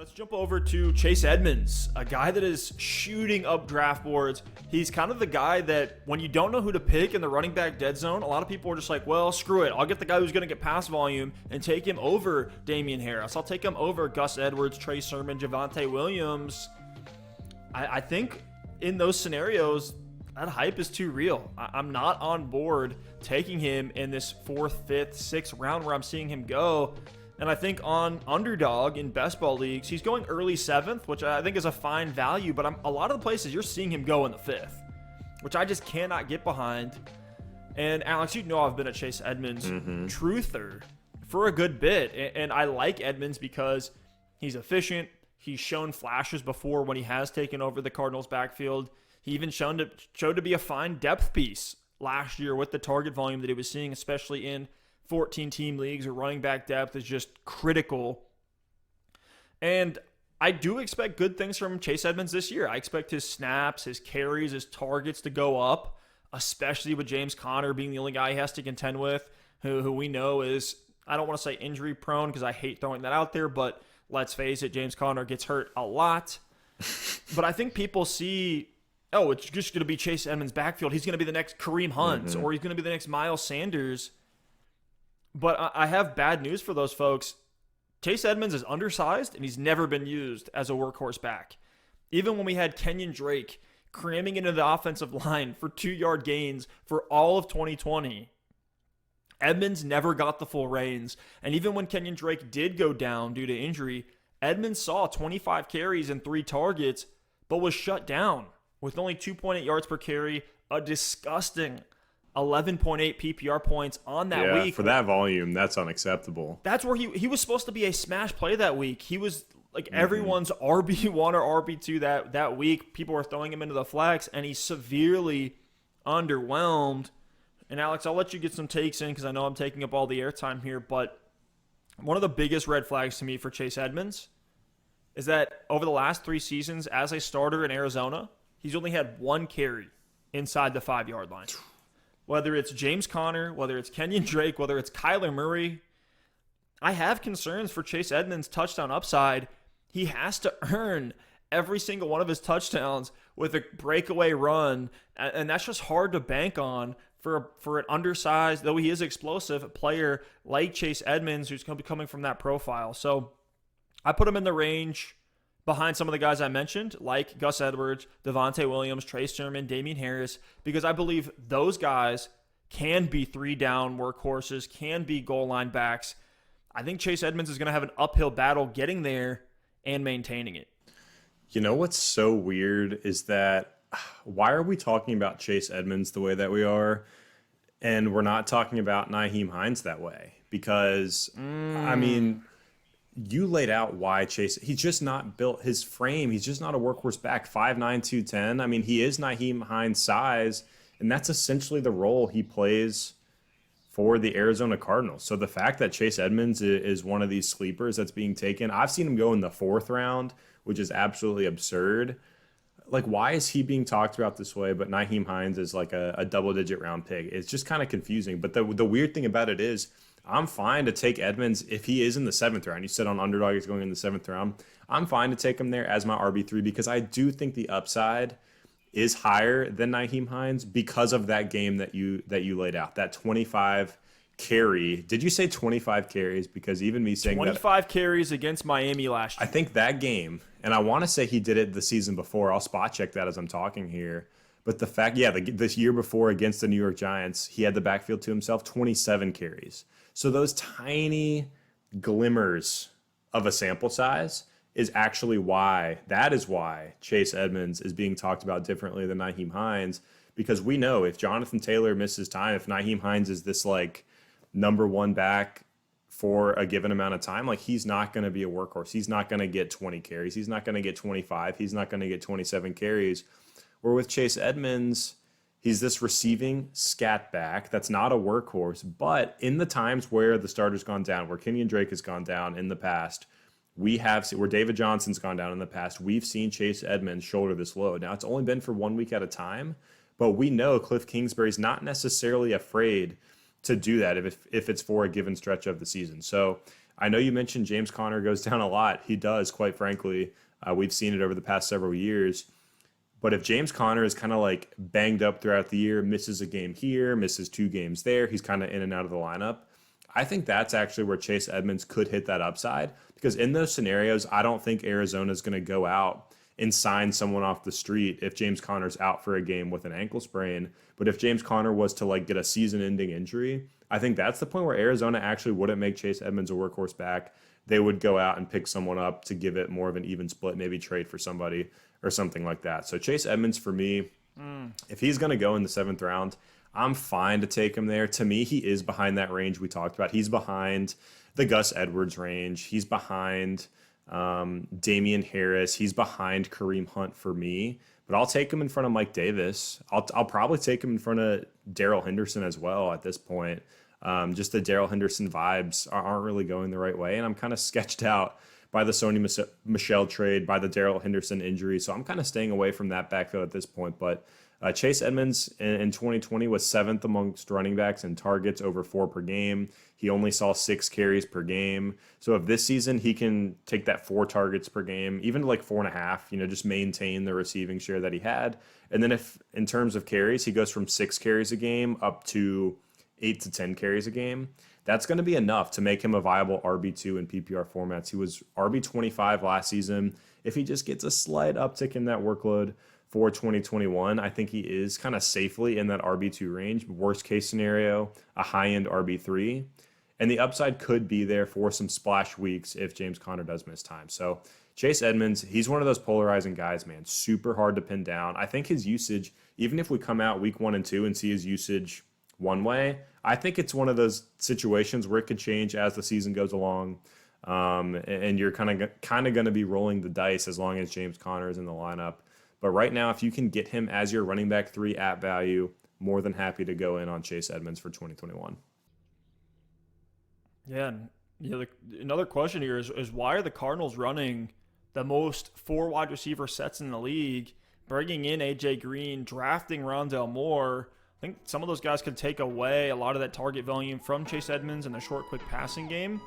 Let's jump over to Chase Edmonds, a guy that is shooting up draft boards. He's kind of the guy that when you don't know who to pick in the running back dead zone, a lot of people are just like, well, screw it. I'll get the guy who's going to get pass volume and take him over Damian Harris. I'll take him over Gus Edwards, Trey Sermon, Javonte Williams. I think in those scenarios, that hype is too real. I'm not on board taking him in this 4th, 5th, 6th round where I'm seeing him go. And I think on Underdog in best ball leagues, he's going early 7th, which I think is a fine value. But a lot of the places you're seeing him go in the 5th, which I just cannot get behind. And Alex, you know I've been a Chase Edmonds truther for a good bit. And I like Edmonds because he's efficient. He's shown flashes before when he has taken over the Cardinals backfield. He even showed to be a fine depth piece last year with the target volume that he was seeing, especially in 14-team leagues where running back depth is just critical. And I do expect good things from Chase Edmonds this year. I expect his snaps, his carries, his targets to go up, especially with James Conner being the only guy he has to contend with, who we know is, I don't want to say injury prone because I hate throwing that out there, but let's face it, James Conner gets hurt a lot. But I think people see, oh, it's just going to be Chase Edmonds' backfield. He's going to be the next Kareem Hunt, or he's going to be the next Miles Sanders. But I have bad news for those folks. Chase Edmonds is undersized, and he's never been used as a workhorse back. Even when we had Kenyon Drake cramming into the offensive line for 2-yard gains for all of 2020, Edmonds never got the full reins. And even when Kenyon Drake did go down due to injury, Edmonds saw 25 carries and 3 targets, but was shut down with only 2.8 yards per carry, a disgusting 11.8 PPR points on that week. For that volume, that's unacceptable. That's where he was supposed to be a smash play that week. He was like everyone's RB1 or RB2 that week. People were throwing him into the flex, and he's severely underwhelmed. And Alex, I'll let you get some takes in because I know I'm taking up all the airtime here, but one of the biggest red flags to me for Chase Edmonds is that over the last 3 seasons as a starter in Arizona, he's only had 1 carry inside the 5-yard line. Whether it's James Conner, whether it's Kenyon Drake, whether it's Kyler Murray, I have concerns for Chase Edmonds' touchdown upside. He has to earn every single one of his touchdowns with a breakaway run, and that's just hard to bank on for an undersized, though he is explosive, player like Chase Edmonds who's going to be coming from that profile. So I put him in the range behind some of the guys I mentioned, like Gus Edwards, Devontae Williams, Trey Sermon, Damian Harris, because I believe those guys can be 3-down workhorses, can be goal line backs. I think Chase Edmonds is going to have an uphill battle getting there and maintaining it. You know what's so weird is that why are we talking about Chase Edmonds the way that we are, and we're not talking about Nyheim Hines that way? Because, I mean, you laid out why Chase, he's just not built his frame. He's just not a workhorse back, 5'9", 210. I mean, he is Nyheim Hines' size, and that's essentially the role he plays for the Arizona Cardinals. So the fact that Chase Edmonds is one of these sleepers that's being taken, I've seen him go in the 4th round, which is absolutely absurd. Like, why is he being talked about this way, but Nyheim Hines is like a double-digit round pick? It's just kind of confusing. But the weird thing about it is, I'm fine to take Edmonds if he is in the 7th round. You said on Underdog he's going in the 7th round. I'm fine to take him there as my RB3 because I do think the upside is higher than Nyheim Hines because of that game that you laid out, that 25 carry. Did you say 25 carries? Because even me saying 25 carries against Miami last year. I think that game, and I want to say he did it the season before. I'll spot check that as I'm talking here. But the fact, this year before against the New York Giants, he had the backfield to himself, 27 carries. So those tiny glimmers of a sample size is actually why Chase Edmonds is being talked about differently than Nyheim Hines, because we know if Jonathan Taylor misses time, if Nyheim Hines is this like number 1 back for a given amount of time, like he's not going to be a workhorse. He's not going to get 20 carries. He's not going to get 25. He's not going to get 27 carries. Where with Chase Edmonds, he's this receiving scat back that's not a workhorse, but in the times where the starter's gone down, where Kenyon Drake has gone down in the past, where David Johnson's gone down in the past, we've seen Chase Edmonds shoulder this load. Now, it's only been for 1 week at a time, but we know Cliff Kingsbury's not necessarily afraid to do that if it's for a given stretch of the season. So I know you mentioned James Conner goes down a lot. He does, quite frankly. We've seen it over the past several years. But if James Conner is kind of like banged up throughout the year, misses a game here, misses 2 games there, he's kind of in and out of the lineup, I think that's actually where Chase Edmonds could hit that upside. Because in those scenarios, I don't think Arizona is going to go out and sign someone off the street if James Conner's out for a game with an ankle sprain. But if James Conner was to like get a season-ending injury, I think that's the point where Arizona actually wouldn't make Chase Edmonds a workhorse back. They would go out and pick someone up to give it more of an even split, maybe trade for somebody or something like that. So Chase Edmonds, for me, if he's going to go in the 7th round, I'm fine to take him there. To me, he is behind that range we talked about. He's behind the Gus Edwards range. He's behind Damian Harris. He's behind Kareem Hunt for me. But I'll take him in front of Mike Davis. I'll probably take him in front of Darrell Henderson as well at this point. Just the Darrell Henderson vibes aren't really going the right way. And I'm kind of sketched out by the Sony Michel trade, by the Darrell Henderson injury. So I'm kind of staying away from that backfield at this point. But Chase Edmonds in 2020 was 7th amongst running backs in targets over 4 per game. He only saw 6 carries per game. So if this season he can take that 4 targets per game, even to like 4.5, just maintain the receiving share that he had. And then if in terms of carries, he goes from 6 carries a game up to 8 to 10 carries a game, that's going to be enough to make him a viable RB2 in PPR formats. He was RB25 last season. If he just gets a slight uptick in that workload for 2021, I think he is kind of safely in that RB2 range. Worst case scenario, a high-end RB3. And the upside could be there for some splash weeks if James Conner does miss time. So Chase Edmonds, he's one of those polarizing guys, man. Super hard to pin down. I think his usage, even if we come out week 1 and 2 and see his usage one way, I think it's one of those situations where it could change as the season goes along. And you're kind of going to be rolling the dice as long as James Conner is in the lineup. But right now, if you can get him as your running back 3 at value, more than happy to go in on Chase Edmonds for 2021. Yeah, and another question here is why are the Cardinals running the most 4 wide receiver sets in the league, bringing in A.J. Green, drafting Rondale Moore? I think some of those guys could take away a lot of that target volume from Chase Edmonds in the short, quick passing game.